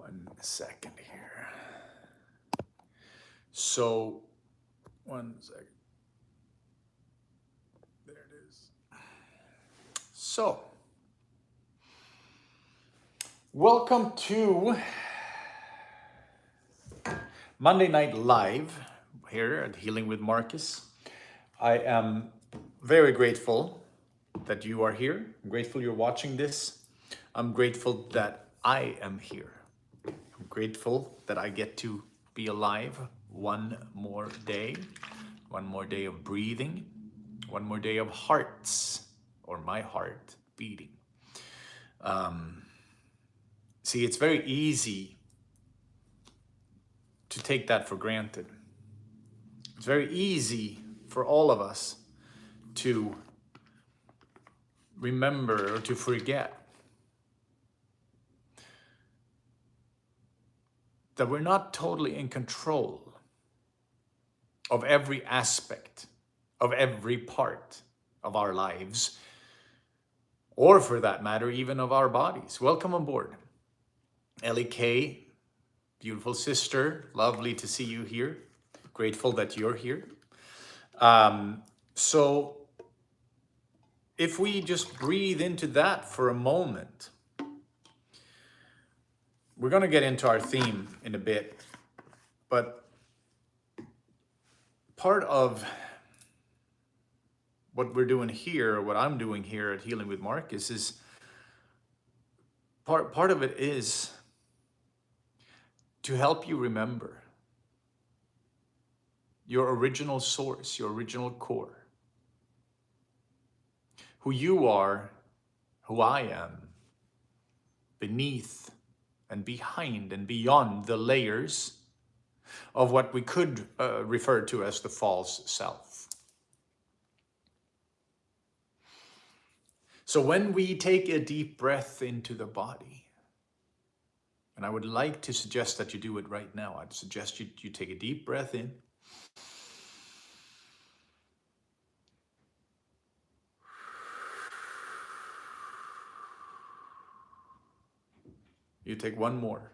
1 second here. So, 1 second. There it is. So, welcome to Monday Night Live here at Healing with Marcus. I am very grateful that you are here. I'm grateful you're watching this. I'm grateful that I am here. I'm grateful that I get to be alive one more day of breathing, one more day of hearts, or my heart beating. See, it's very easy to take that for granted. It's very easy for all of us to remember or to forget that we're not totally in control of every aspect, of every part of our lives, or for that matter, even of our bodies. Welcome aboard. LEK, beautiful sister, lovely to see you here. Grateful that you're here. So if we just breathe into that for a moment, we're going to get into our theme in a bit, but part of what we're doing here, what I'm doing here at Healing with Marcus is, part of it is to help you remember your original source, your original core, who you are, who I am, beneath and behind and beyond the layers of what we could refer to as the false self. So when we take a deep breath into the body, and I would like to suggest that you do it right now. I'd suggest you take a deep breath in. You take one more.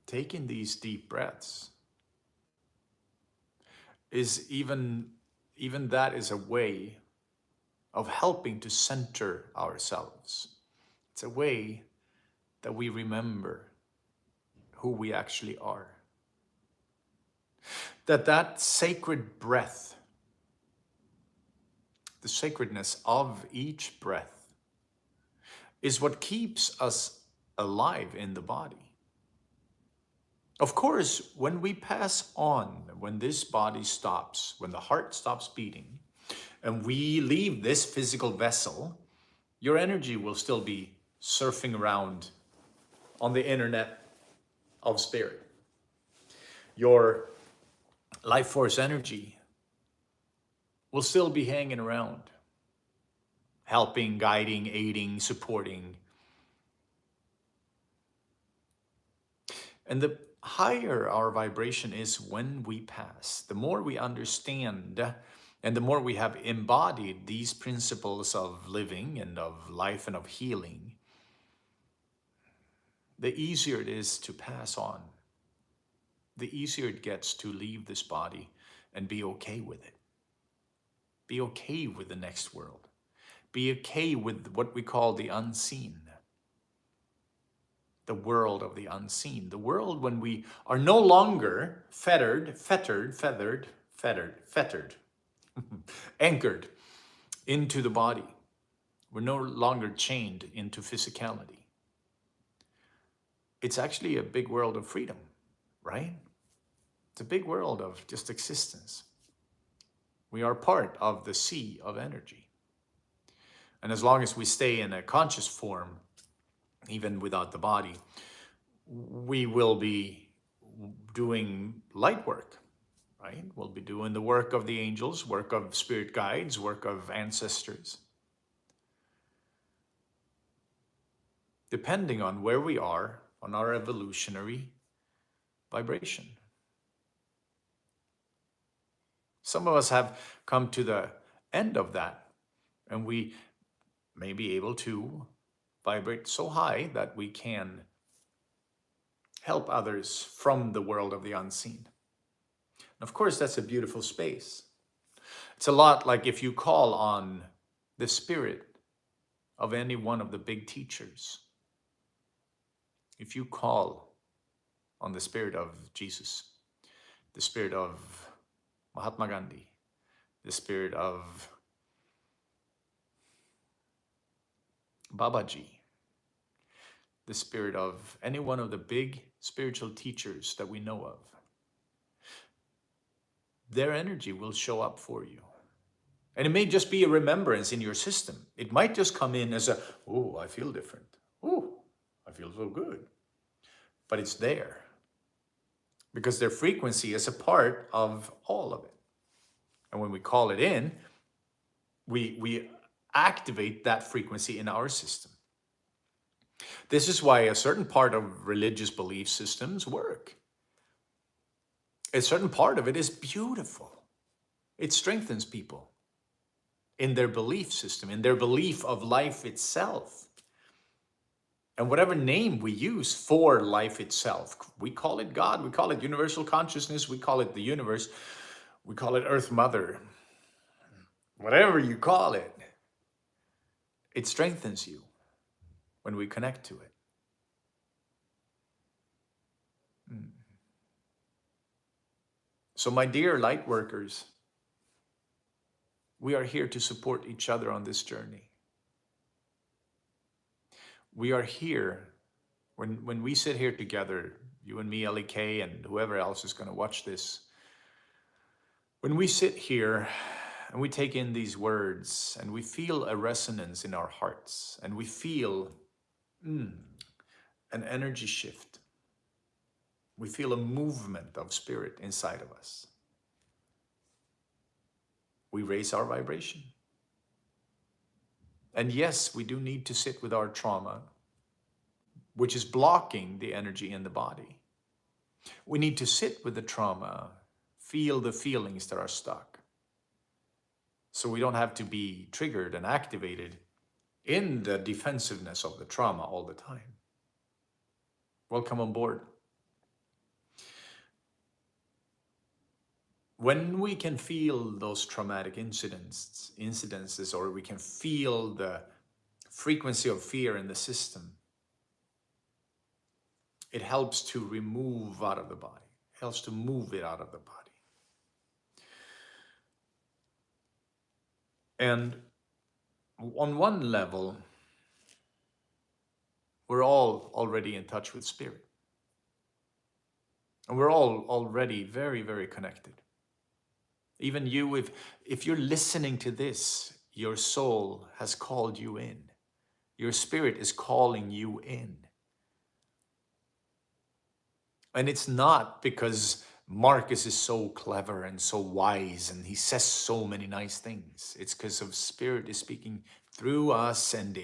Taking these deep breaths is even that is a way of helping to center ourselves. It's a way that we remember who we actually are. That sacred breath, the sacredness of each breath, is what keeps us alive in the body. Of course, when we pass on, when this body stops, when the heart stops beating, and we leave this physical vessel, your energy will still be surfing around on the internet of spirit. Your life force energy will still be hanging around, helping, guiding, aiding, supporting. And the higher our vibration is when we pass, the more we understand and the more we have embodied these principles of living and of life and of healing, the easier it is to pass on. The easier it gets to leave this body and be okay with it. Be okay with the next world. Be okay with what we call the unseen. The world of the unseen. The world when we are no longer fettered, anchored into the body. We're no longer chained into physicality. It's actually a big world of freedom, right? It's a big world of just existence. We are part of the sea of energy. And as long as we stay in a conscious form, even without the body, we will be doing light work, right? We'll be doing the work of the angels, work of spirit guides, work of ancestors. Depending on where we are on our evolutionary vibration. Some of us have come to the end of that, and we may be able to vibrate so high that we can help others from the world of the unseen. And of course, that's a beautiful space. It's a lot like if you call on the spirit of any one of the big teachers. If you call on the spirit of Jesus, the spirit of Mahatma Gandhi, the spirit of Babaji, the spirit of any one of the big spiritual teachers that we know of, their energy will show up for you. And it may just be a remembrance in your system. It might just come in as a, oh, I feel different. Oh, I feel so good. But it's there. Because their frequency is a part of all of it. And when we call it in, we activate that frequency in our system. This is why a certain part of religious belief systems work. A certain part of it is beautiful. It strengthens people in their belief system, in their belief of life itself. And whatever name we use for life itself, we call it God, we call it universal consciousness, we call it the universe, we call it Earth Mother. Whatever you call it, it strengthens you when we connect to it. So my dear light workers, we are here to support each other on this journey. We are here, when we sit here together, you and me, Ellie K, and whoever else is going to watch this, when we sit here and we take in these words and we feel a resonance in our hearts and we feel an energy shift, we feel a movement of spirit inside of us, we raise our vibration. And yes, we do need to sit with our trauma, which is blocking the energy in the body. We need to sit with the trauma, feel the feelings that are stuck, so we don't have to be triggered and activated in the defensiveness of the trauma all the time. Welcome on board. When we can feel those traumatic incidences, or we can feel the frequency of fear in the system, it helps to remove out of the body. It helps to move it out of the body. And on one level, we're all already in touch with spirit. And we're all already very, very connected. Even you, if you're listening to this, your soul has called you in. Your spirit is calling you in. And it's not because Marcus is so clever and so wise and he says so many nice things. It's because of spirit is speaking through us, and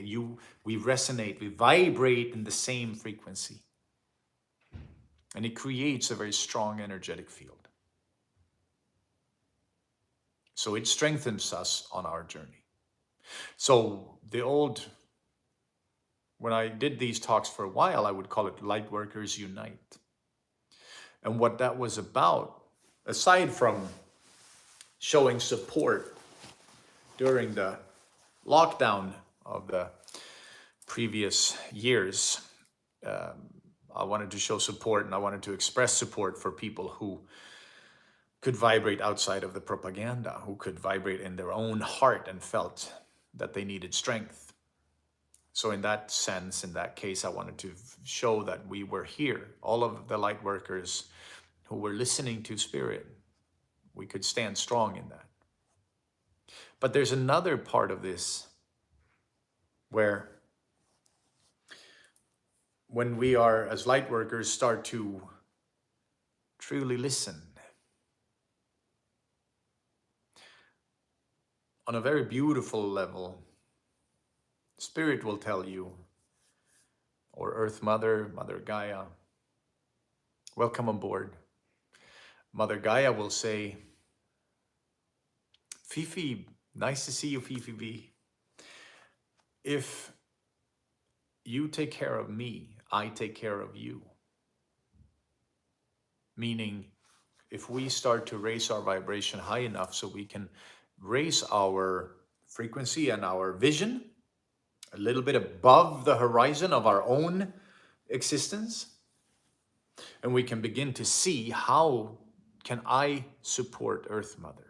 we resonate, we vibrate in the same frequency. And it creates a very strong energetic field. So it strengthens us on our journey. So when I did these talks for a while, I would call it Lightworkers Unite. And what that was about, aside from showing support during the lockdown of the previous years, I wanted to show support, and I wanted to express support for people who could vibrate outside of the propaganda, who could vibrate in their own heart and felt that they needed strength. So in that sense, in that case, I wanted to show that we were here, all of the light workers who were listening to spirit, we could stand strong in that. But there's another part of this where when we are, as light workers, start to truly listen, on a very beautiful level, spirit will tell you, or Earth Mother, Mother Gaia, welcome on board. Mother Gaia will say, Fifi, nice to see you, Fifi B. If you take care of me, I take care of you. Meaning, if we start to raise our vibration high enough so we can raise our frequency and our vision a little bit above the horizon of our own existence, and we can begin to see, how can I support Earth Mother?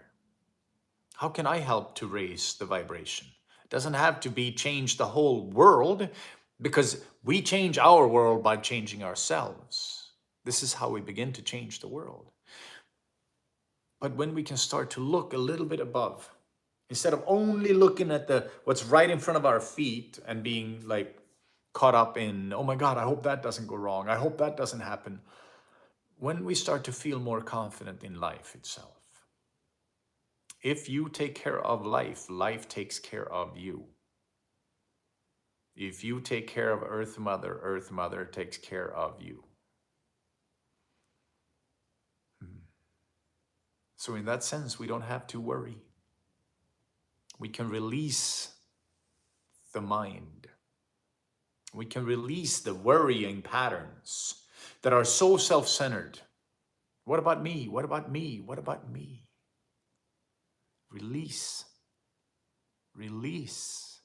How can I help to raise the vibration? It doesn't have to be change the whole world, because we change our world by changing ourselves. This is how we begin to change the world. But when we can start to look a little bit above, instead of only looking at what's right in front of our feet and being like caught up in, oh my God, I hope that doesn't go wrong. I hope that doesn't happen. When we start to feel more confident in life itself, if you take care of life, life takes care of you. If you take care of Earth Mother takes care of you. So in that sense, we don't have to worry. We can release the mind. We can release the worrying patterns that are so self-centered. What about me? What about me? What about me? Release. Release.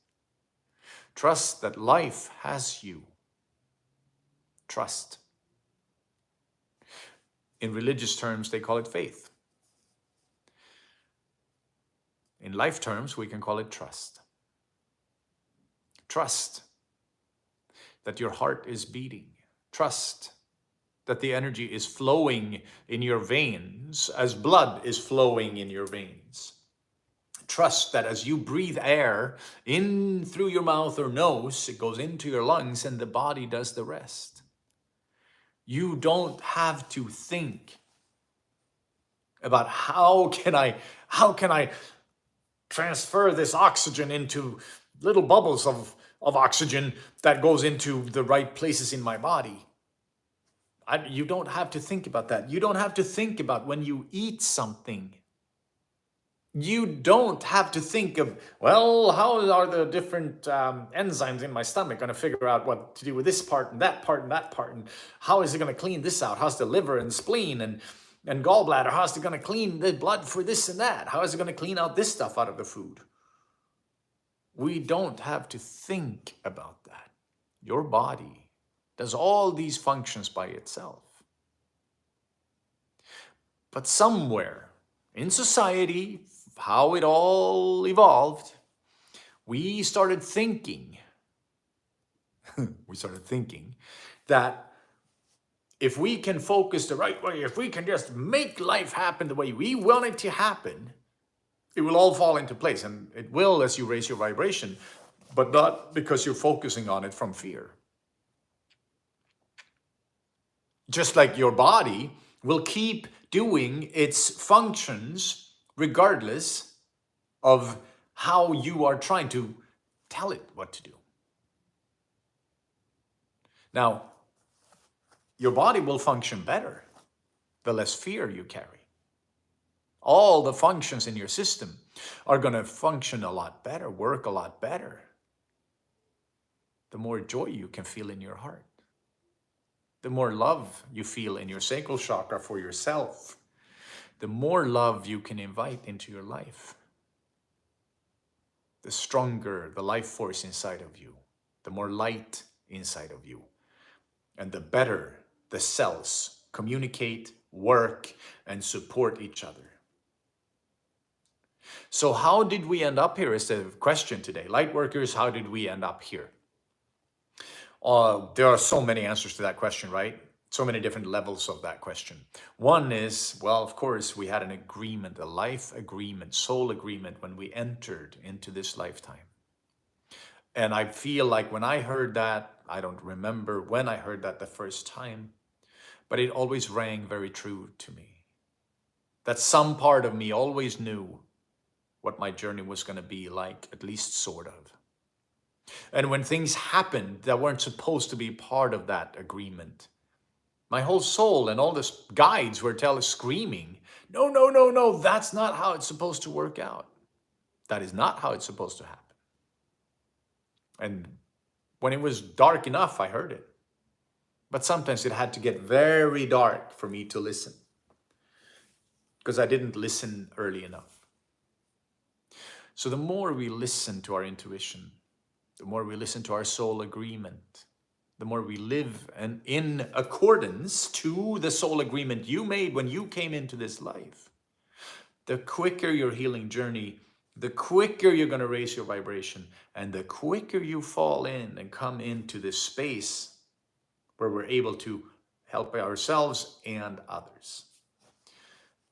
Trust that life has you. Trust. In religious terms, they call it faith. In life terms, we can call it trust. Trust that your heart is beating. Trust that the energy is flowing in your veins as blood is flowing in your veins. Trust that as you breathe air in through your mouth or nose, it goes into your lungs and the body does the rest. You don't have to think about how can I transfer this oxygen into little bubbles of oxygen that goes into the right places in my body. You don't have to think about that. You don't have to think about when you eat something. You don't have to think of, well, how are the different enzymes in my stomach going to figure out what to do with this part and that part and that part, and how is it going to clean this out? How's the liver and spleen and gallbladder? How's it going to clean the blood for this and that? How is it going to clean out this stuff out of the food? We don't have to think about that. Your body does all these functions by itself. But somewhere in society, how it all evolved, we started thinking that if we can focus the right way, if we can just make life happen the way we want it to happen, it will all fall into place. And it will as you raise your vibration, but not because you're focusing on it from fear. Just like your body will keep doing its functions regardless of how you are trying to tell it what to do. Now, your body will function better the less fear you carry. All the functions in your system are going to function a lot better, work a lot better, the more joy you can feel in your heart. The more love you feel in your sacral chakra for yourself, the more love you can invite into your life. The stronger the life force inside of you, the more light inside of you, and the better the cells communicate, work, and support each other. So how did we end up here is the question today. Lightworkers, how did we end up here? There are so many answers to that question, right? So many different levels of that question. One is, well, of course, we had an agreement, a life agreement, soul agreement when we entered into this lifetime. And I feel like when I heard that, I don't remember when I heard that the first time, but it always rang very true to me. That some part of me always knew what my journey was going to be like, at least sort of. And when things happened that weren't supposed to be part of that agreement, my whole soul and all the guides were screaming, no, no, no, no, that's not how it's supposed to work out. That is not how it's supposed to happen. And when it was dark enough, I heard it. But sometimes it had to get very dark for me to listen, because I didn't listen early enough. So the more we listen to our intuition, the more we listen to our soul agreement, the more we live and in accordance to the soul agreement you made when you came into this life, the quicker your healing journey, the quicker you're going to raise your vibration, and the quicker you fall in and come into this space where we're able to help ourselves and others.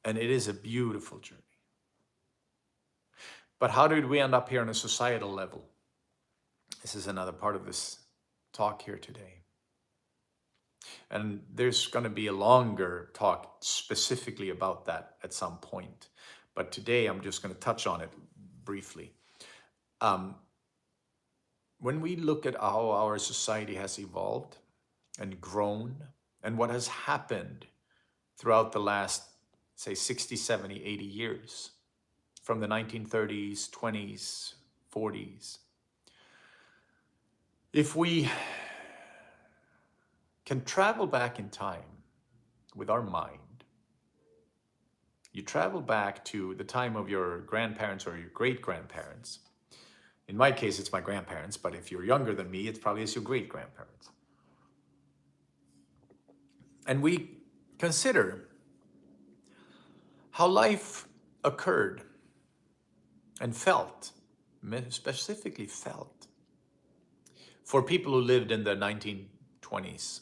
And it is a beautiful journey. But how did we end up here on a societal level? This is another part of this talk here today. And there's going to be a longer talk specifically about that at some point. But today I'm just going to touch on it briefly. When we look at how our society has evolved and grown and what has happened throughout the last, say, 60, 70, 80 years, from the 1930s, 20s, 40s, if we can travel back in time with our mind, you travel back to the time of your grandparents or your great-grandparents. In my case, it's my grandparents, but if you're younger than me, it's probably your great-grandparents. And we consider how life occurred and felt, specifically felt, for people who lived in the 1920s.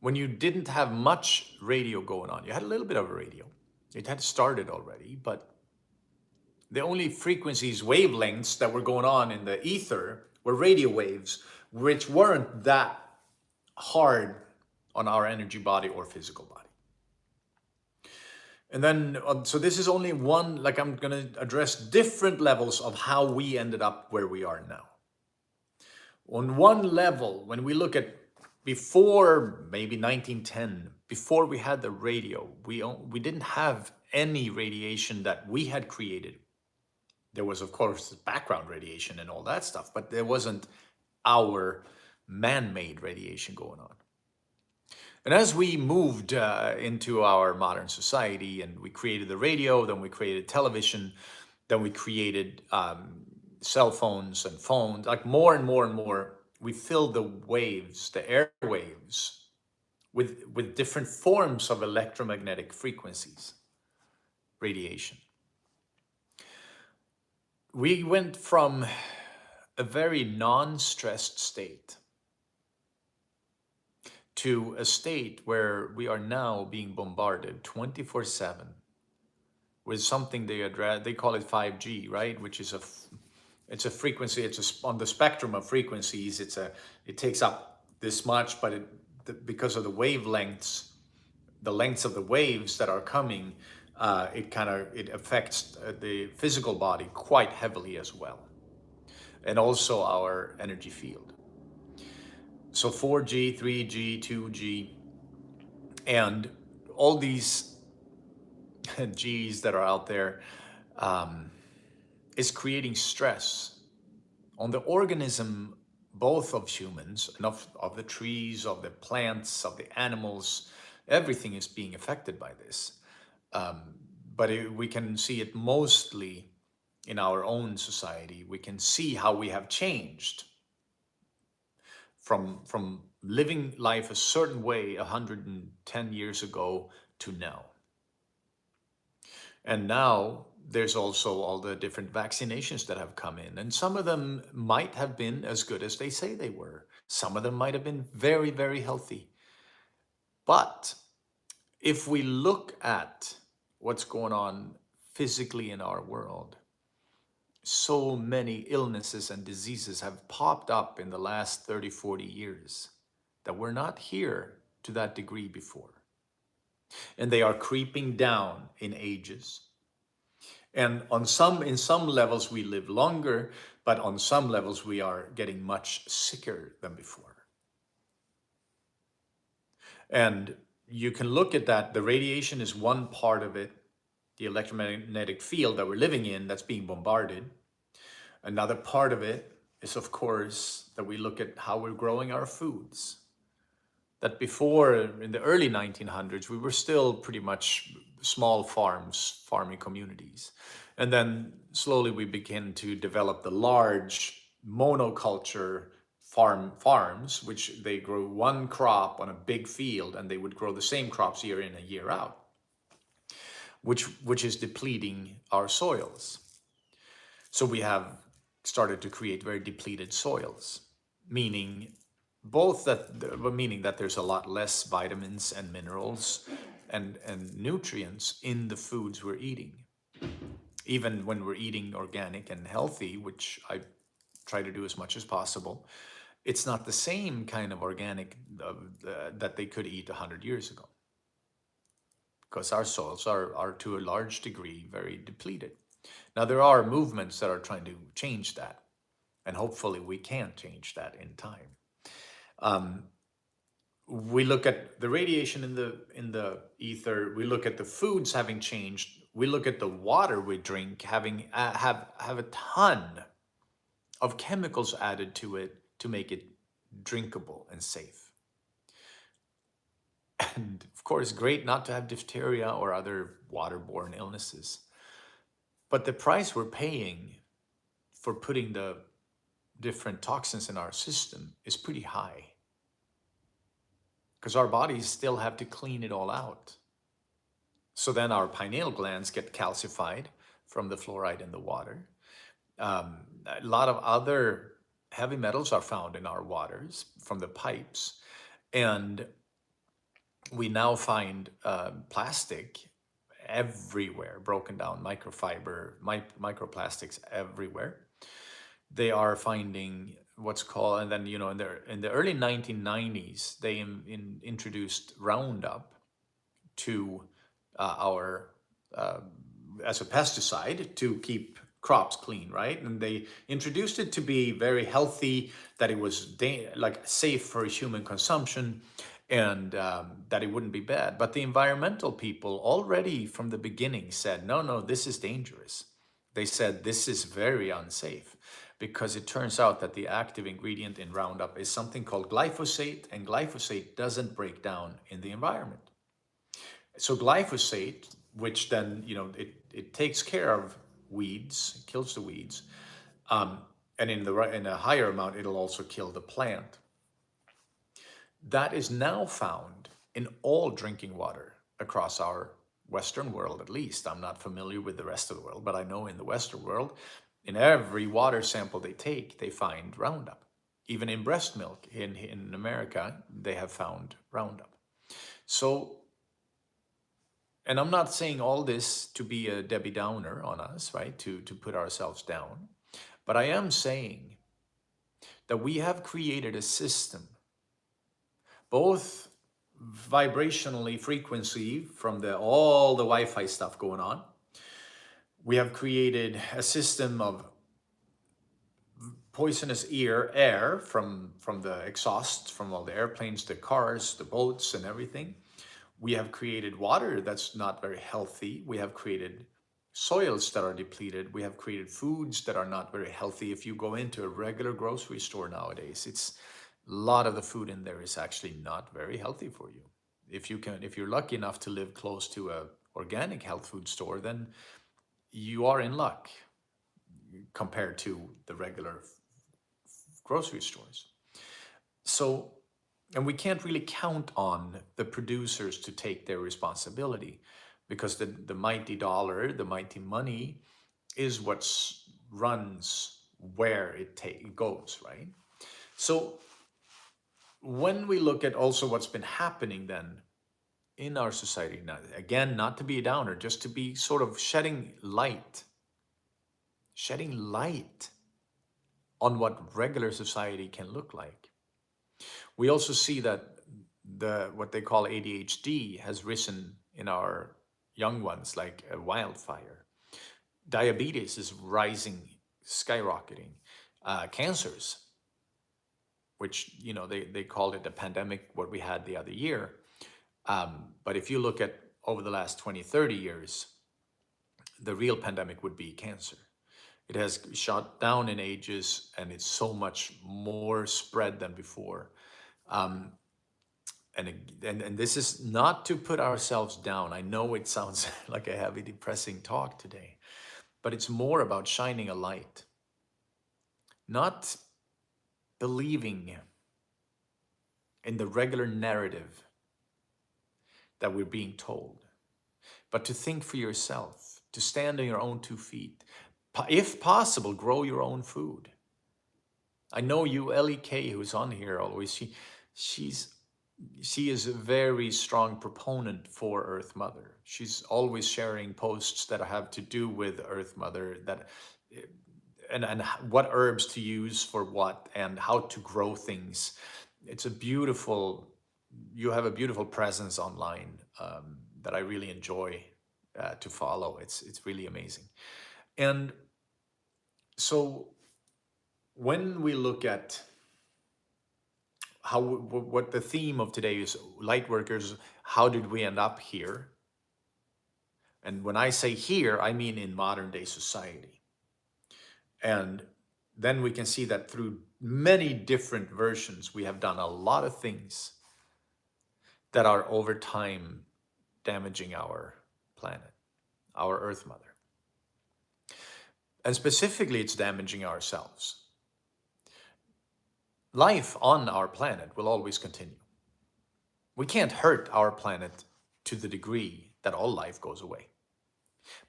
When you didn't have much radio going on. You had a little bit of a radio. It had started already, but the only frequencies, wavelengths that were going on in the ether were radio waves, which weren't that hard on our energy body or physical body. And then, so this is only one, like I'm going to address different levels of how we ended up where we are now. On one level, when we look at before maybe 1910, before we had the radio, we didn't have any radiation that we had created. There was, of course, background radiation and all that stuff, but there wasn't our man-made radiation going on. And as we moved into our modern society and we created the radio, then we created television, then we created cell phones and phones, like more and more and more, we filled the waves, the airwaves, with different forms of electromagnetic frequencies, radiation. We went from a very non-stressed state to a state where we are now being bombarded 24/7 with something they call it 5G, right? Which is it's a frequency. It's on the spectrum of frequencies. It takes up this much, but because of the wavelengths, the lengths of the waves that are coming, it affects the physical body quite heavily as well, and also our energy field. So 4G, 3G, 2G, and all these Gs that are out there is creating stress on the organism, both of humans and of the trees, of the plants, of the animals. Everything is being affected by this. But we can see it mostly in our own society. We can see how we have changed from living life a certain way 110 years ago to now. And now there's also all the different vaccinations that have come in. And some of them might have been as good as they say they were. Some of them might have been very, very healthy. But if we look at what's going on physically in our world, so many illnesses and diseases have popped up in the last 30, 40 years that were not here to that degree before. And they are creeping down in ages. And in some levels we live longer, but on some levels we are getting much sicker than before. And you can look at that. The radiation is one part of it. the electromagnetic field that we're living in that's being bombarded. Another part of it is, of course, that we look at how we're growing our foods. That before, in the early 1900s, we were still pretty much small farms, farming communities. And then slowly we begin to develop the large monoculture farms, which they grow one crop on a big field, and they would grow the same crops year in and year out, which is depleting our soils. So we have started to create very depleted soils, meaning meaning that there's a lot less vitamins and minerals and nutrients in the foods we're eating. Even when we're eating organic and healthy, which I try to do as much as possible, it's not the same kind of organic that they could eat 100 years ago, because our soils are to a large degree very depleted. Now, there are movements that are trying to change that, and hopefully we can change that in time. We look at the radiation in the ether. We look at the foods having changed. We look at the water we drink having have a ton of chemicals added to it to make it drinkable and safe. And of course, great not to have diphtheria or other waterborne illnesses. But the price we're paying for putting the different toxins in our system is pretty high, because our bodies still have to clean it all out. So then our pineal glands get calcified from the fluoride in the water. A lot of other heavy metals are found in our waters from the pipes. And we now find plastic everywhere, broken down microfiber, microplastics everywhere. They are finding what's called, and then, in the early 1990s, they introduced Roundup to our as a pesticide to keep crops clean, right? And they introduced it to be very healthy, that it was safe for human consumption, and that it wouldn't be bad. But the environmental people already from the beginning said, no, this is dangerous. They said this is very unsafe, because it turns out that the active ingredient in Roundup is something called glyphosate, and glyphosate doesn't break down in the environment. So glyphosate, which then, it takes care of weeds, it kills the weeds, and in a higher amount, it'll also kill the plant. That is now found in all drinking water across our Western world, at least. I'm not familiar with the rest of the world, but I know in the Western world, in every water sample they take, they find Roundup. Even in breast milk in America, they have found Roundup. So, and I'm not saying all this to be a Debbie Downer on us, right? To put ourselves down. But I am saying that we have created a system, both vibrationally, frequency from all the Wi-Fi stuff going on. We have created a system of poisonous air from the exhaust from all the airplanes, the cars, the boats, and everything. We have created water that's not very healthy. We have created soils that are depleted. We have created foods that are not very healthy. If you go into a regular grocery store nowadays, a lot of the food in there is actually not very healthy for you. If you're lucky enough to live close to a organic health food store, then you are in luck compared to the regular grocery stores. So, and we can't really count on the producers to take their responsibility, because the mighty dollar, the mighty money, is what runs where it goes, right? So when we look at also what's been happening then in our society, now, again, not to be a downer, just to be sort of shedding light on what regular society can look like. We also see that what they call ADHD has risen in our young ones like a wildfire. Diabetes is rising, skyrocketing. Cancers, which, they called it a pandemic, what we had the other year. But if you look at over the last 20, 30 years, the real pandemic would be cancer. It has shot down in ages, and it's so much more spread than before. Um, and this is not to put ourselves down. I know it sounds like a heavy, depressing talk today, but it's more about shining a light, not believing in the regular narrative that we're being told, but to think for yourself, to stand on your own 2 feet. If possible, grow your own food. I know you, L.E.K., who's on here always, she is a very strong proponent for Earth Mother. She's always sharing posts that have to do with Earth Mother, that and what herbs to use for what and how to grow things. It's a beautiful, you have a beautiful presence online that I really enjoy to follow. It's really amazing. And so when we look at how what the theme of today is, Lightworkers, how did we end up here? And when I say here, I mean in modern day society. And then we can see that through many different versions, we have done a lot of things that are over time damaging our planet, our Earth Mother. And specifically, it's damaging ourselves. Life on our planet will always continue. We can't hurt our planet to the degree that all life goes away.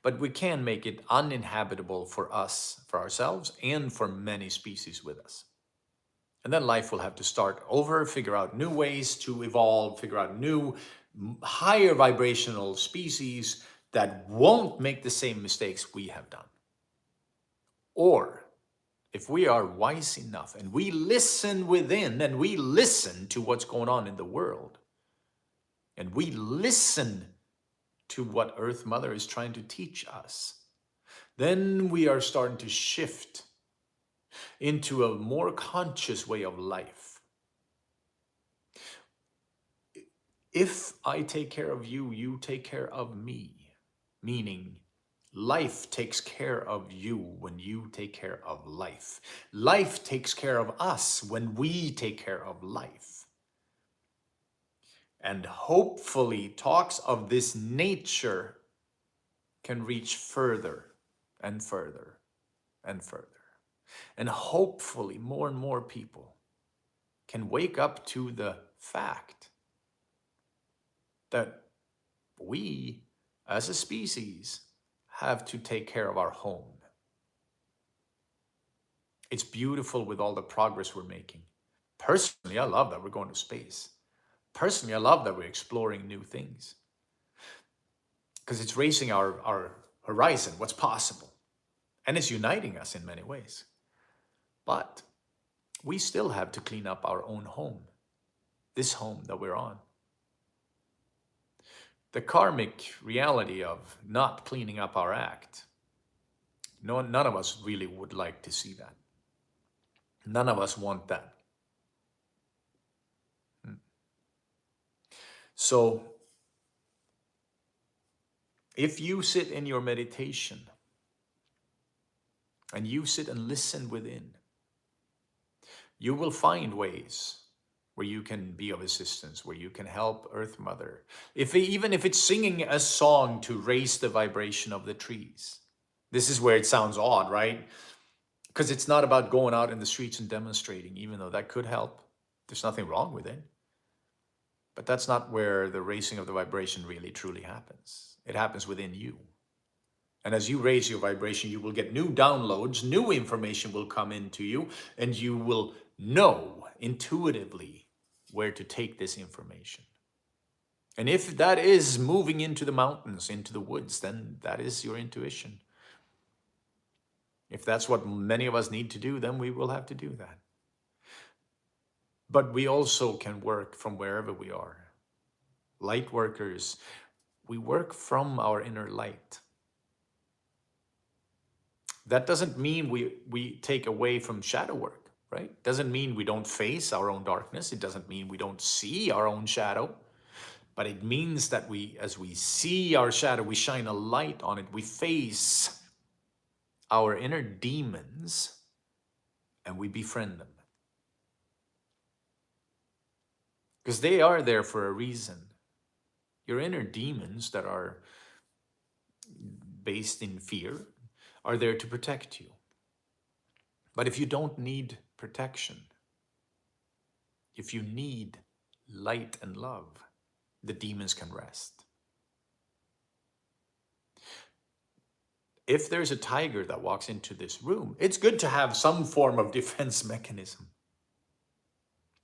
But we can make it uninhabitable for us, for ourselves, and for many species with us. And then life will have to start over, figure out new ways to evolve, figure out new, higher vibrational species that won't make the same mistakes we have done. Or if we are wise enough and we listen within and we listen to what's going on in the world, and we listen to what Earth Mother is trying to teach us, then we are starting to shift into a more conscious way of life. If I take care of you, you take care of me, meaning life takes care of you when you take care of life. Life takes care of us when we take care of life. And hopefully talks of this nature can reach further and further and further. And hopefully more and more people can wake up to the fact that we as a species have to take care of our home. It's beautiful with all the progress we're making. Personally, I love that we're going to space. Personally, I love that we're exploring new things, because it's raising our horizon, what's possible. And it's uniting us in many ways. But we still have to clean up our own home, this home that we're on. The karmic reality of not cleaning up our act, none of us really would like to see that. None of us want that. So, if you sit in your meditation and you sit and listen within, you will find ways where you can be of assistance, where you can help Earth Mother. Even if it's singing a song to raise the vibration of the trees. This is where it sounds odd, right? Because it's not about going out in the streets and demonstrating, even though that could help. There's nothing wrong with it. But that's not where the raising of the vibration really truly happens. It happens within you. And as you raise your vibration, you will get new downloads, new information will come into you, and you will know intuitively where to take this information. And if that is moving into the mountains, into the woods, then that is your intuition. If that's what many of us need to do, then we will have to do that. But we also can work from wherever we are. Light workers, we work from our inner light. That doesn't mean we take away from shadow work, right? Doesn't mean we don't face our own darkness. It doesn't mean we don't see our own shadow. But it means that as we see our shadow, we shine a light on it, we face our inner demons and we befriend them. Because they are there for a reason. Your inner demons that are based in fear are there to protect you. But if you don't need protection, if you need light and love, the demons can rest. If there's a tiger that walks into this room, it's good to have some form of defense mechanism.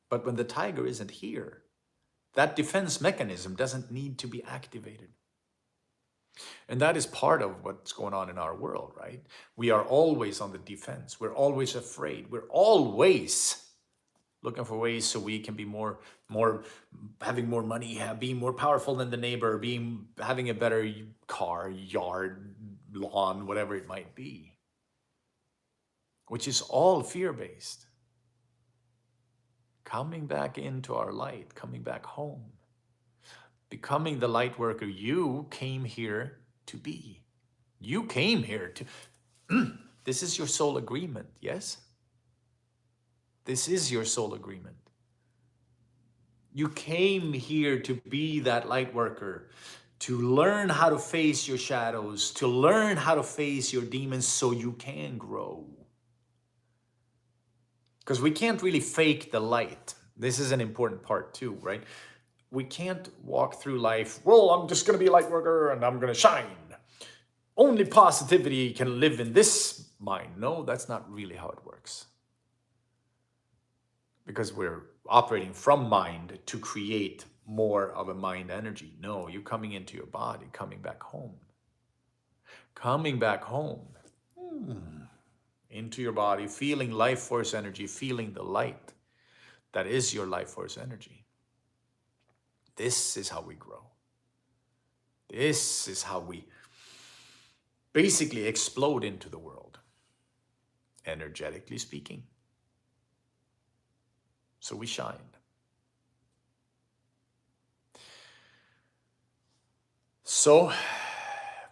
But when the tiger isn't here, that defense mechanism doesn't need to be activated. And that is part of what's going on in our world, right? We are always on the defense. We're always afraid. We're always looking for ways so we can be having more money, being more powerful than the neighbor, having a better car, yard, lawn, whatever it might be, which is all fear-based. Coming back into our light, coming back home, becoming the light worker you came here to be. You came here to, this is your soul agreement, yes? This is your soul agreement. You came here to be that light worker, to learn how to face your shadows, to learn how to face your demons so you can grow. Because we can't really fake the light. This is an important part too, right? We can't walk through life, well, I'm just going to be a light worker and I'm going to shine. Only positivity can live in this mind. No, that's not really how it works. Because we're operating from mind to create more of a mind energy. No, you're coming into your body, coming back home. Coming back home. Into your body, feeling life force energy, feeling the light that is your life force energy. This is how we grow. This is how we basically explode into the world, energetically speaking. So we shine. So,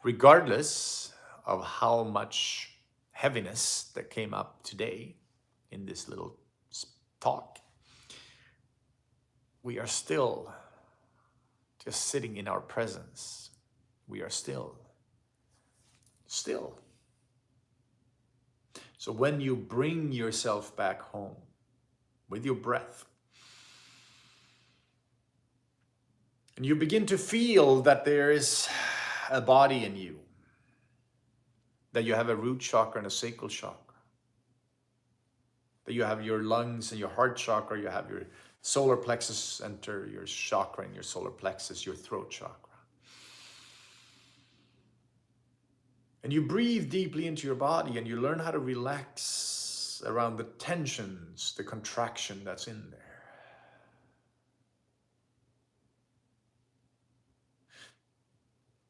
regardless of how much heaviness that came up today in this little talk, we are still just sitting in our presence. We are still. So when you bring yourself back home with your breath, and you begin to feel that there is a body in you, that you have a root chakra and a sacral chakra, that you have your lungs and your heart chakra, you have your solar plexus center, your chakra and your solar plexus, your throat chakra. And you breathe deeply into your body and you learn how to relax around the tensions, the contraction that's in there.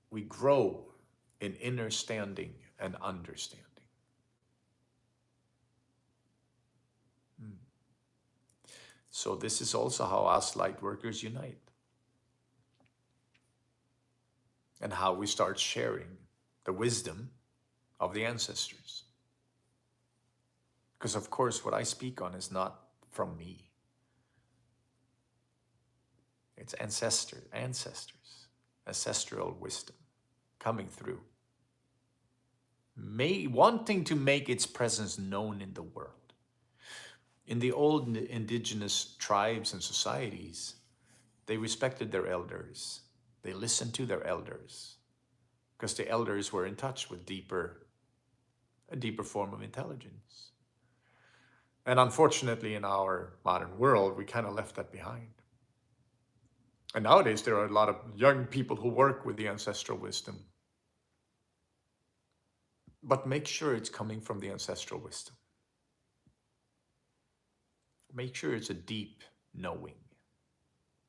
We grow in inner standing and understanding. So this is also how us light workers unite. And how we start sharing the wisdom of the ancestors. Because of course what I speak on is not from me. It's ancestors, ancestral wisdom coming through. Wanting to make its presence known in the world. In the old indigenous tribes and societies, they respected their elders. They listened to their elders because the elders were in touch with a deeper form of intelligence. And unfortunately, in our modern world, we kind of left that behind. And nowadays, there are a lot of young people who work with the ancestral wisdom. But make sure it's coming from the ancestral wisdom. Make sure it's a deep knowing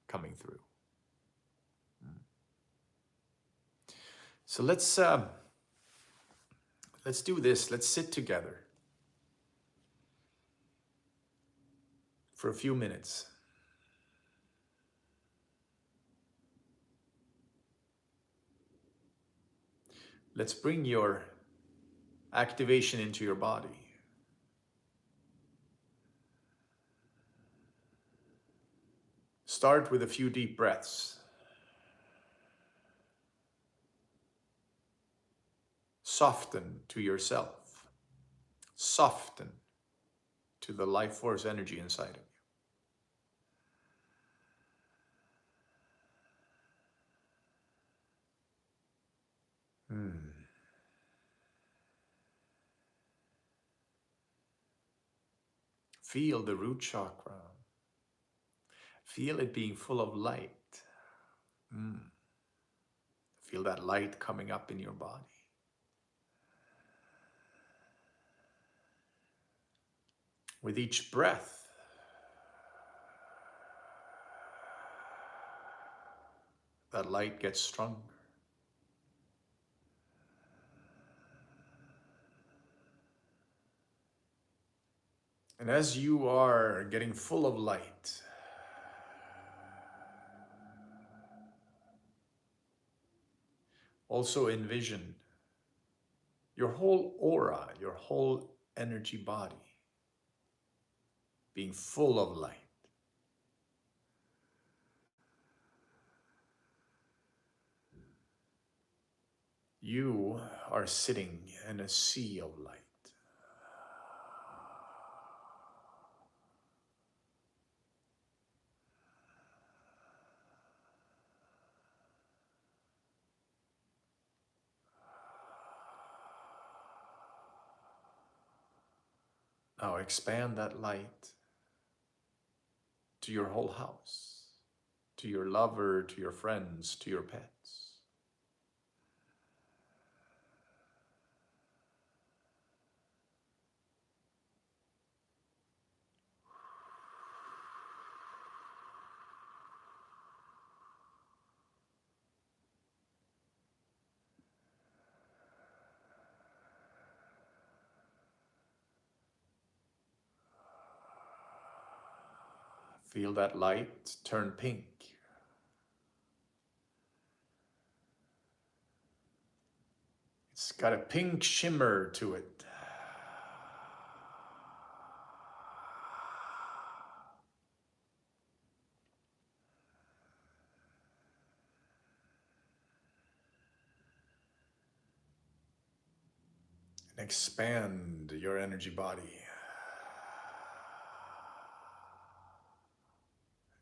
coming through. So let's do this. Let's sit together for a few minutes. Let's bring your activation into your body. Start with a few deep breaths. Soften to yourself. Soften to the life force energy inside of you. Feel the root chakra. Feel it being full of light. Feel that light coming up in your body. With each breath, that light gets stronger. And as you are getting full of light, also envision your whole aura, your whole energy body being full of light. You are sitting in a sea of light. Now expand that light to your whole house, to your lover, to your friends, to your pets. Feel that light turn pink. It's got a pink shimmer to it. And expand your energy body.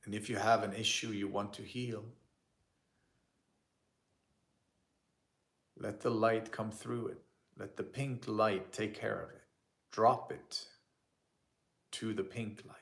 And if you have an issue you want to heal, let the light come through it. Let the pink light take care of it. Drop it to the pink light.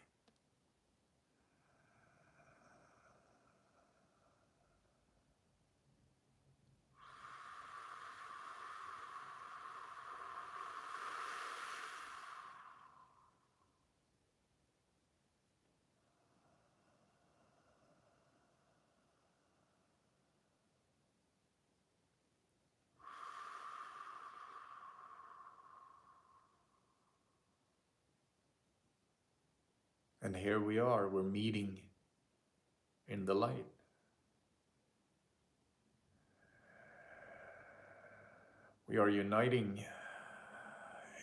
And here we are, we're meeting in the light. We are uniting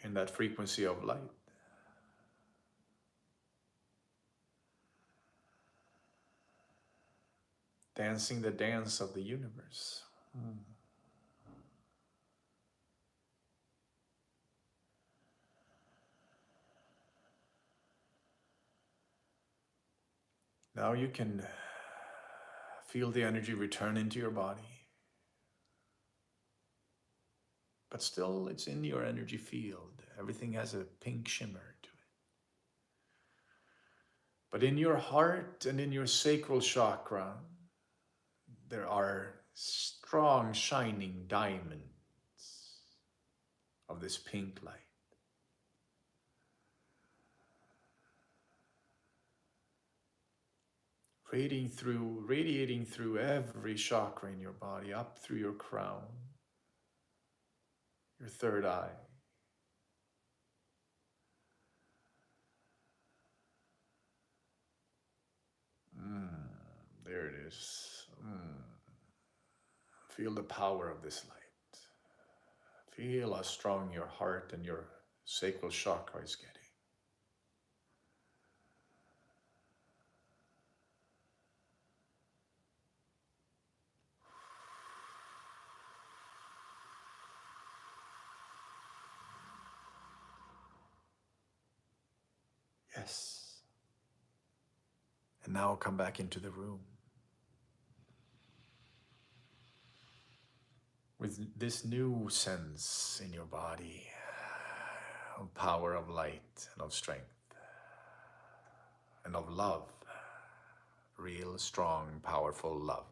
in that frequency of light. Dancing the dance of the universe. Now you can feel the energy return into your body. But still, it's in your energy field. Everything has a pink shimmer to it. But in your heart and in your sacral chakra, there are strong, shining diamonds of this pink light. Radiating through every chakra in your body, up through your crown, your third eye. There it is. Feel the power of this light. Feel how strong your heart and your sacral chakra is getting. Yes. And now come back into the room with this new sense in your body of power, of light, and of strength, and of love. Real, strong, powerful love.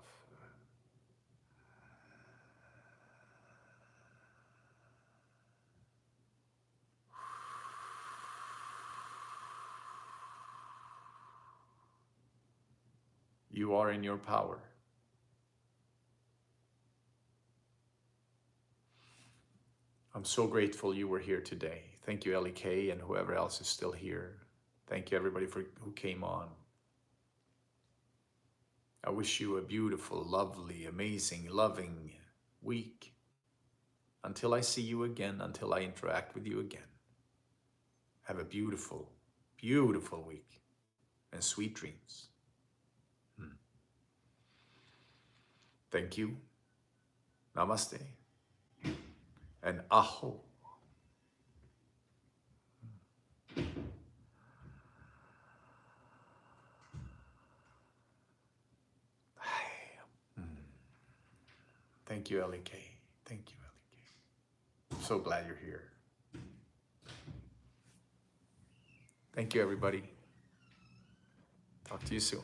You are in your power. I'm so grateful you were here today. Thank you, Ellie Kay, and whoever else is still here. Thank you, everybody who came on. I wish you a beautiful, lovely, amazing, loving week. Until I see you again, until I interact with you again. Have a beautiful, beautiful week and sweet dreams. Thank you. Namaste. And aho. Thank you, Ellie Kay. Thank you, Ellie Kay. I'm so glad you're here. Thank you, everybody. Talk to you soon.